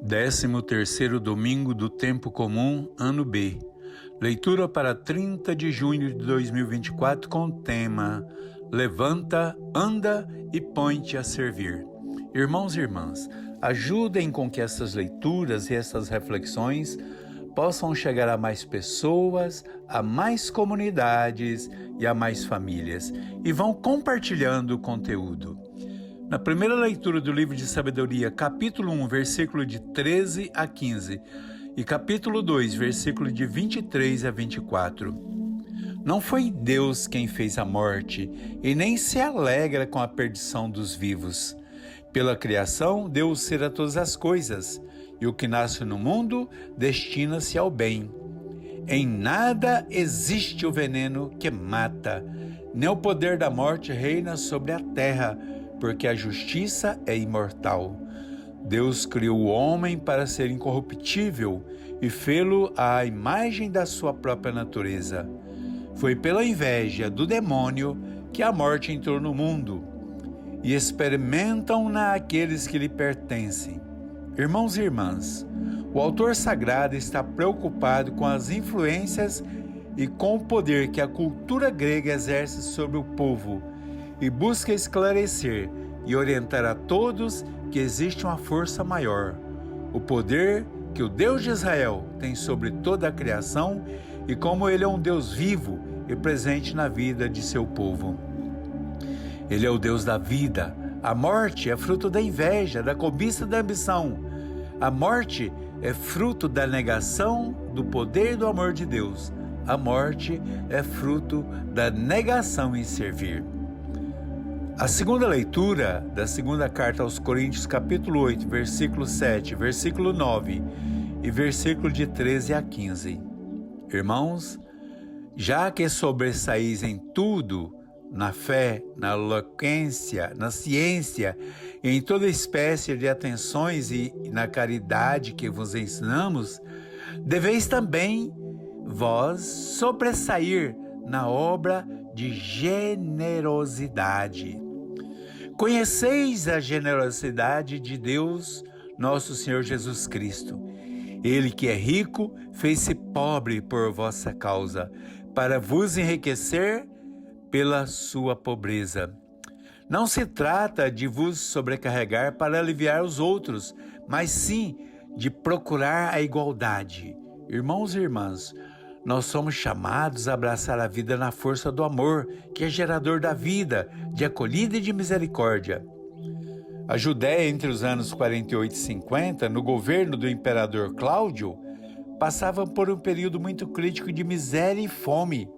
13º domingo do tempo comum, ano B. Leitura para 30 de junho de 2024 com o tema Levanta, anda e põe-te a servir. Irmãos e irmãs, ajudem com que essas leituras e essas reflexões possam chegar a mais pessoas, a mais comunidades e a mais famílias, e vão compartilhando o conteúdo. Na primeira leitura do livro de Sabedoria, capítulo 1, versículo de 13 a 15, e capítulo 2, versículo de 23 a 24. Não foi Deus quem fez a morte, e nem se alegra com a perdição dos vivos. Pela criação, deu o ser a todas as coisas, e o que nasce no mundo destina-se ao bem. Em nada existe o veneno que mata, nem o poder da morte reina sobre a terra, porque a justiça é imortal. Deus criou o homem para ser incorruptível e fê-lo à imagem da sua própria natureza. Foi pela inveja do demônio que a morte entrou no mundo, e experimentam-na aqueles que lhe pertencem. Irmãos e irmãs, o autor sagrado está preocupado com as influências e com o poder que a cultura grega exerce sobre o povo, e busca esclarecer e orientar a todos que existe uma força maior, o poder que o Deus de Israel tem sobre toda a criação e como ele é um Deus vivo e presente na vida de seu povo. Ele é o Deus da vida. A morte é fruto da inveja, da cobiça e da ambição. A morte é fruto da negação do poder e do amor de Deus. A morte é fruto da negação em servir. A segunda leitura da segunda carta aos Coríntios, capítulo 8, versículo 7, versículo 9 e versículo de 13 a 15. Irmãos, já que sobressaís em tudo, na fé, na eloquência, na ciência, e em toda espécie de atenções e na caridade que vos ensinamos, deveis também vós sobressair na obra de generosidade. Conheceis a generosidade de Deus, nosso Senhor Jesus Cristo. Ele que é rico, fez-se pobre por vossa causa, para vos enriquecer pela sua pobreza. Não se trata de vos sobrecarregar para aliviar os outros, mas sim de procurar a igualdade. Irmãos e irmãs, nós somos chamados a abraçar a vida na força do amor, que é gerador da vida, de acolhida e de misericórdia. A Judéia, entre os anos 48 e 50, no governo do imperador Cláudio, passava por um período muito crítico de miséria e fome.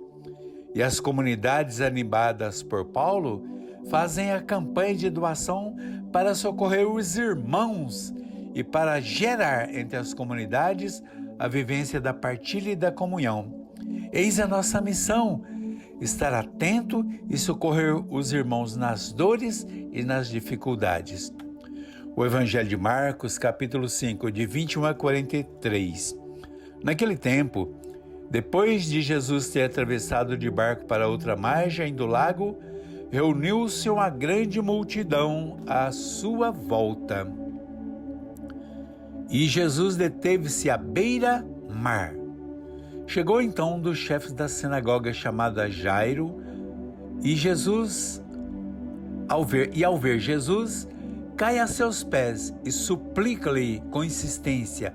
E as comunidades animadas por Paulo fazem a campanha de doação para socorrer os irmãos e para gerar entre as comunidades a vivência da partilha e da comunhão. Eis a nossa missão, estar atento e socorrer os irmãos nas dores e nas dificuldades. O Evangelho de Marcos, capítulo 5, de 21 a 43. Naquele tempo, depois de Jesus ter atravessado de barco para outra margem do lago, reuniu-se uma grande multidão à sua volta. E Jesus deteve-se à beira-mar. Chegou então um dos chefes da sinagoga chamado Jairo, e ao ver Jesus, cai a seus pés e suplica-lhe com insistência: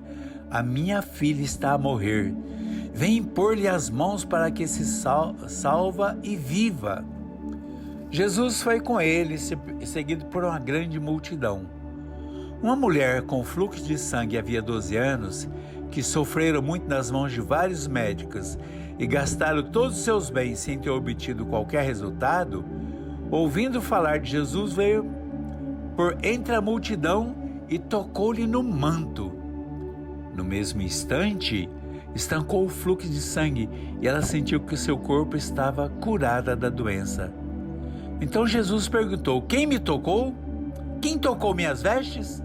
a minha filha está a morrer. Vem impor-lhe as mãos para que se salva e viva. Jesus foi com ele, seguido por uma grande multidão. Uma mulher com fluxo de sangue havia 12 anos, que sofreram muito nas mãos de vários médicos e gastaram todos os seus bens sem ter obtido qualquer resultado, ouvindo falar de Jesus, veio por entre a multidão e tocou-lhe no manto. No mesmo instante, estancou o fluxo de sangue e ela sentiu que o seu corpo estava curada da doença. Então Jesus perguntou: quem me tocou? Quem tocou minhas vestes?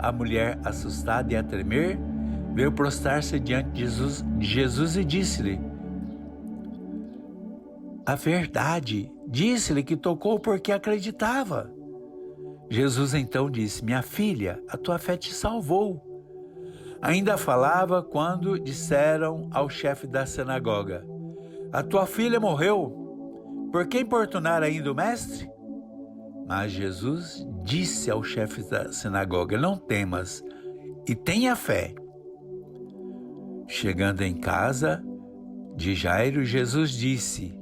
A mulher, assustada e a tremer, veio prostrar-se diante de Jesus e disse-lhe: a verdade, disse-lhe que tocou porque acreditava. Jesus então disse: minha filha, a tua fé te salvou. Ainda falava quando disseram ao chefe da sinagoga: a tua filha morreu, por que importunar ainda o mestre? Mas Jesus disse ao chefe da sinagoga: não temas, e tenha fé. Chegando em casa de Jairo, Jesus disse,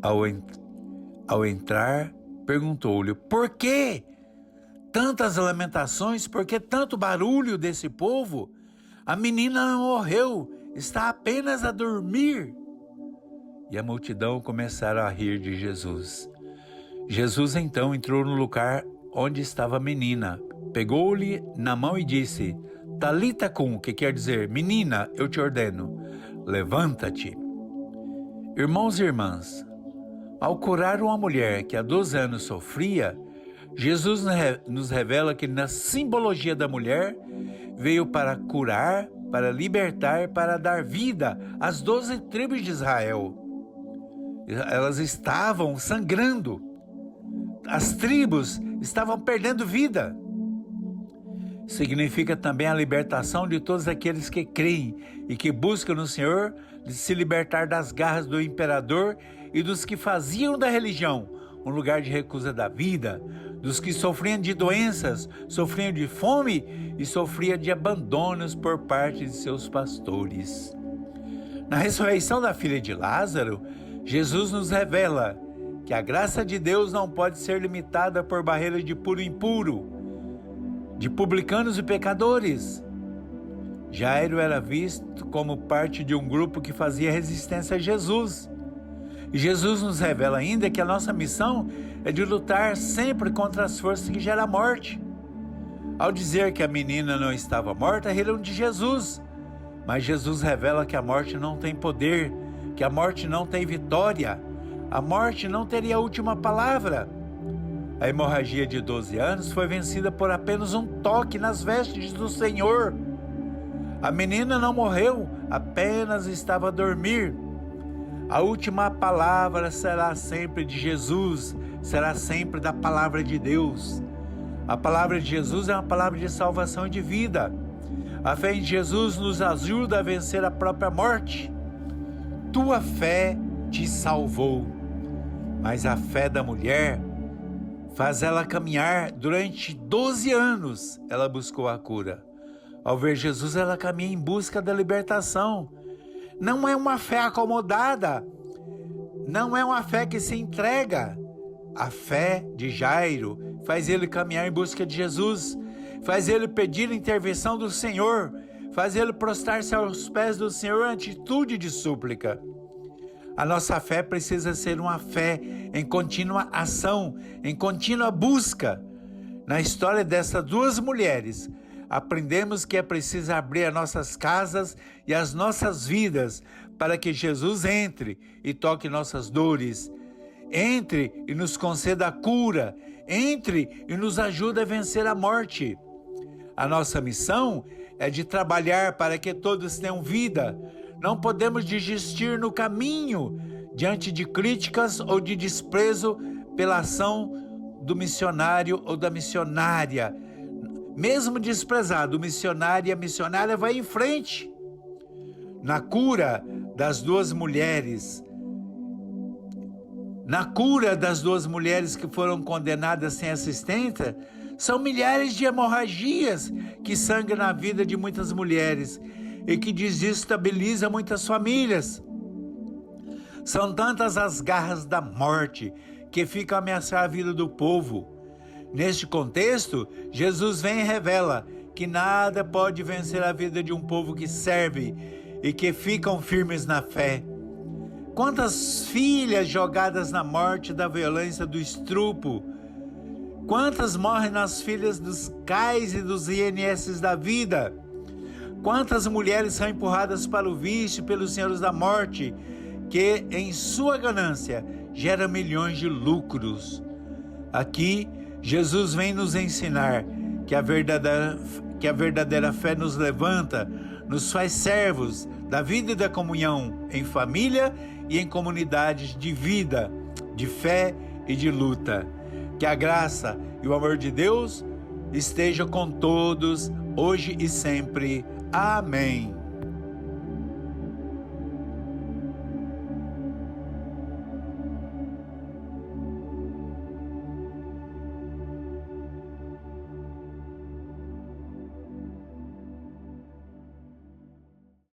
ao entrar, perguntou-lhe: por que tantas lamentações? Por que tanto barulho desse povo? A menina não morreu, está apenas a dormir. E a multidão começaram a rir de Jesus. Jesus então entrou no lugar onde estava a menina, pegou-lhe na mão e disse: Talita cum, que quer dizer: menina, eu te ordeno, levanta-te. Irmãos e irmãs, ao curar uma mulher que há 12 anos sofria, Jesus nos revela que na simbologia da mulher veio para curar, para libertar, para dar vida às 12 tribos de Israel. Elas estavam sangrando, as tribos estavam perdendo vida. Significa também a libertação de todos aqueles que creem e que buscam no Senhor se libertar das garras do imperador e dos que faziam da religião um lugar de recusa da vida, dos que sofriam de doenças, sofriam de fome e sofriam de abandonos por parte de seus pastores. Na ressurreição da filha de Lázaro, Jesus nos revela que a graça de Deus não pode ser limitada por barreiras de puro e impuro, de publicanos e pecadores. Jairo era visto como parte de um grupo que fazia resistência a Jesus. E Jesus nos revela ainda que a nossa missão é de lutar sempre contra as forças que geram a morte. Ao dizer que a menina não estava morta, riram de Jesus. Mas Jesus revela que a morte não tem poder, que a morte não tem vitória, a morte não teria a última palavra. A hemorragia de 12 anos foi vencida por apenas um toque nas vestes do Senhor. A menina não morreu, apenas estava a dormir. A última palavra será sempre de Jesus, será sempre da palavra de Deus. A palavra de Jesus é uma palavra de salvação e de vida. A fé em Jesus nos ajuda a vencer a própria morte. Tua fé te salvou, mas a fé da mulher faz ela caminhar. Durante 12 anos ela buscou a cura. Ao ver Jesus, ela caminha em busca da libertação. Não é uma fé acomodada, não é uma fé que se entrega. A fé de Jairo faz ele caminhar em busca de Jesus, faz ele pedir a intervenção do Senhor, faz ele prostrar-se aos pés do Senhor em atitude de súplica. A nossa fé precisa ser uma fé em contínua ação, em contínua busca. Na história dessas duas mulheres, aprendemos que é preciso abrir as nossas casas e as nossas vidas para que Jesus entre e toque nossas dores, entre e nos conceda a cura, entre e nos ajude a vencer a morte. A nossa missão é de trabalhar para que todos tenham vida. Não podemos desistir no caminho diante de críticas ou de desprezo pela ação do missionário ou da missionária. Mesmo desprezado, o missionário e a missionária vai em frente. Na cura das duas mulheres, que foram condenadas sem assistência, são milhares de hemorragias que sangram na vida de muitas mulheres e que desestabilizam muitas famílias. São tantas as garras da morte que ficam a ameaçar a vida do povo. Neste contexto, Jesus vem e revela que nada pode vencer a vida de um povo que serve e que ficam firmes na fé. Quantas filhas jogadas na morte da violência do estupro? Quantas morrem nas filhas dos CAIs e dos INSS da vida? Quantas mulheres são empurradas para o vício pelos senhores da morte, que em sua ganância gera milhões de lucros? Aqui, Jesus vem nos ensinar que a verdadeira fé nos levanta, nos faz servos da vida e da comunhão em família e em comunidades de vida, de fé e de luta. Que a graça e o amor de Deus estejam com todos, hoje e sempre. Amém.